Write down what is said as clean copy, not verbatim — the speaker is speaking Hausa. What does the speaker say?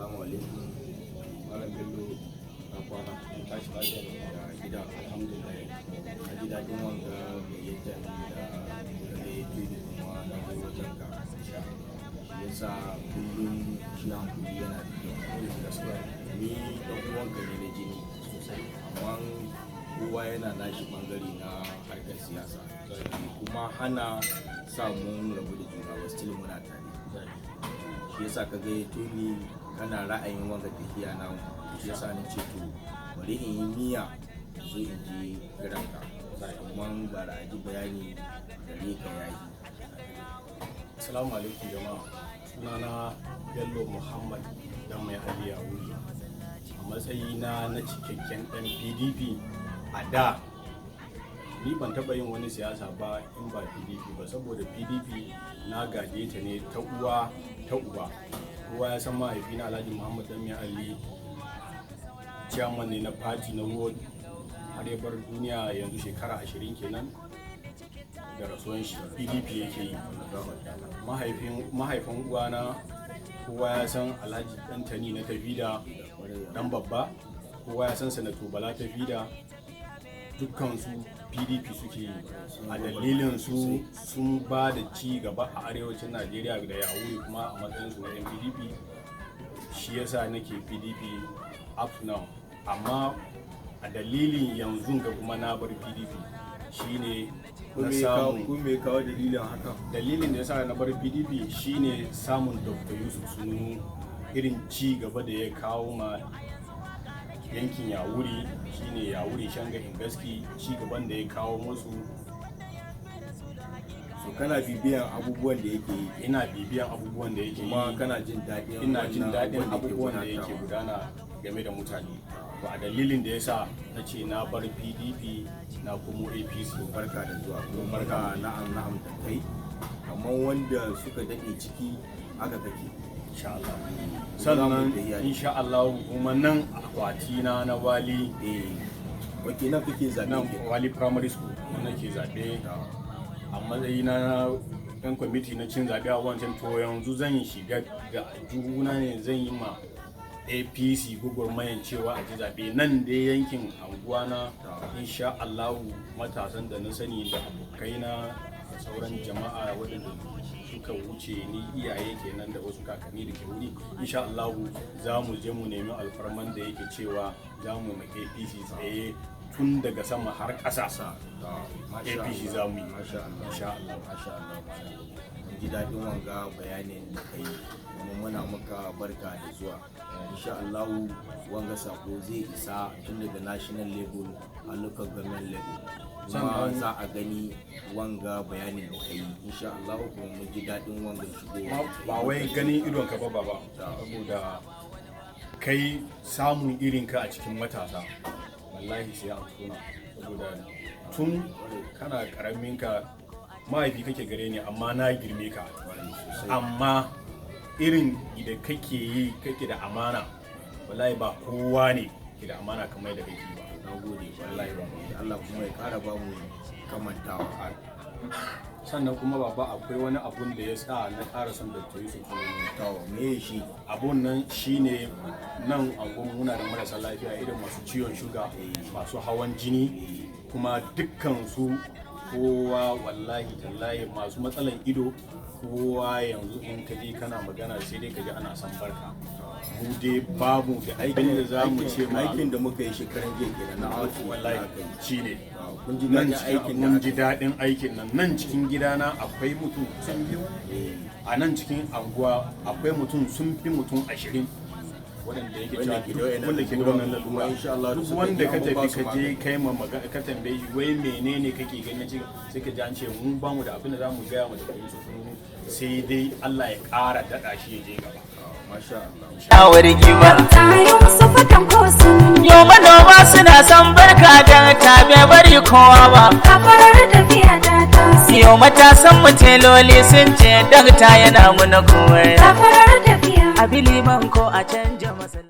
Assalamu alaikum. Malam Bello na kwana tashi lafiya da gida alhamdulillah. Na ji daɗin wanga gayyata da yake kuma na kai wajen ka sha. Shi yasa kullum shi hankali yana da kyau. Gaskiya ni ɗan uwanka ne na jini sosai, amma kowa yana nashi bangare na harkar siyasa. Kuma hana sa mun rabu da juna ba, still muna tare. Shi yasa ka gayyato ni kana ra'ayin wanga tafiya na, shi yasa ni ce to bari in yi niyya zo in je gidanka amma ga ra'ayi bayani gare ka yayi. Assalamu alaikum jama'a, sunana Bello Muhammad dan mai hadiya wuri. A matsayina na cikakken dan PDP a da, ni ban taɓa yin wani siyasa ba in ba PDP ba, saboda PDP na gaje ta ne ta uwa ta uba. Kowa ya san mahaifina Alhaji Muhammad dan mai Ali chairman ne na party na ward har ya bar duniya yanzu shekara 20 kenan da rasuwan shi. PDP yake yi. Mahaifin uwana kowa ya san Alhaji Dantani na Tafida dan babba, kowa ya san Sanato Bala Tafida, dukkansu PDP suke yi. A dalilin su sun ba da ci gaba a arewacin Najeriya da Yauri kuma a matsayin su na yan PDP. Shi yasa nake PDP up now, amma a dalilin yanzu ga kuma na bar PDP shine na samu. Kun me kawo dalilin haka? Dalilin da yasa na bar PDP shine samun Dr. Yusuf Sununu, irin ci gaba da ya kawo ma yankin Yauri, shine Yauri Shanga Ingaski, ci gaban da ya kawo musu. So kana bibiyan abubuwan da yake yi? Ina bibiyan abubuwan da yake yi, kuma kana jin daɗin? Ina jin daɗin abubuwan da yake gudana game da mutane. To a dalilin da yasa na ce na bar PDP na kuma APC. Barka da zuwa. Barka, na'am da kai, kamar wanda suka daɗe ciki haka kake. Insha Allah. Sannan insha Allah kuma nan akwati na wali wake nan kake zaɓe? Nan wali primary school nake zaɓe a matsayina na ɗan kwamiti na cin zaɓe a wancan. To yanzu zan shiga ga juna ne, zan yi ma APC gugurmayan cewa a ji zaɓe nan dai yankin anguwana. Insha Allah matasan da na sani da abokaina da sauran jama'a waɗanda suka wuce ni iyaye kenan da wasu kakanni da ke wuri, insha Allah za mu je mu nemi alfarman da yake cewa za mu ma APC tsaye tun daga sama har ƙasa. APC za mu yi insha Allah. Ji daɗin wanga bayanin da kai, kuma muna maka barka da zuwa. Insha Allah wanga sako zai isa tun daga national level a local government level, kuma za a gani wanga bayanin da kai insha Allah. Kuma mun ji daɗin wanga shigo, ba wai ganin idon ka ba, saboda kai samun irin ka a cikin matasa wallahi sai an tona. Saboda tun kana karamin ka mahaifi kake gare ni, amma na girme ka, amma irin da kake yi kake da amana, wallahi ba kowa ne ke da amana kamar da kake ba. Na gode wallahi ba. Allah kuma ya kara ba mu kamantawa. Sannan kuma baba, akwai wani abun da ya sa na ƙara son Dr. Yusuf Sununu. Me shi abun nan? shine nan angon muna da marasa lafiya irin masu ciwon shuga, masu hawan jini, kuma dukkan su kowa wallahi tallahi masu matsalan ido, kowa yanzu in ka je kana magana sai dai ka ji ana san barka. Mu dai babu da aikin da za mu ce ma, aikin da muka yi shekaran jiya kenan na auki wallahi shine mun ji daɗin aikin nan. Nan cikin gidana akwai mutum sun biyu, a nan cikin anguwa akwai mutum sun fi mutum 20 waɗanda yake cewa wanda ke da wannan lalura. Duk wanda ka tafi ka je kai ma magana ka tambaye shi wai menene kake ganin ci, sai ka ji an ce mun ba mu da abin da za mu gaya mu da kai sai dai Allah ya ƙara daɗa shi ya je gaba. Shawar giwa yau manoma suna son barka da tabe bari kowa ba. Yau matasan mu teloli sun ce dakta yana muna kowai. A biliman ko a canja masal.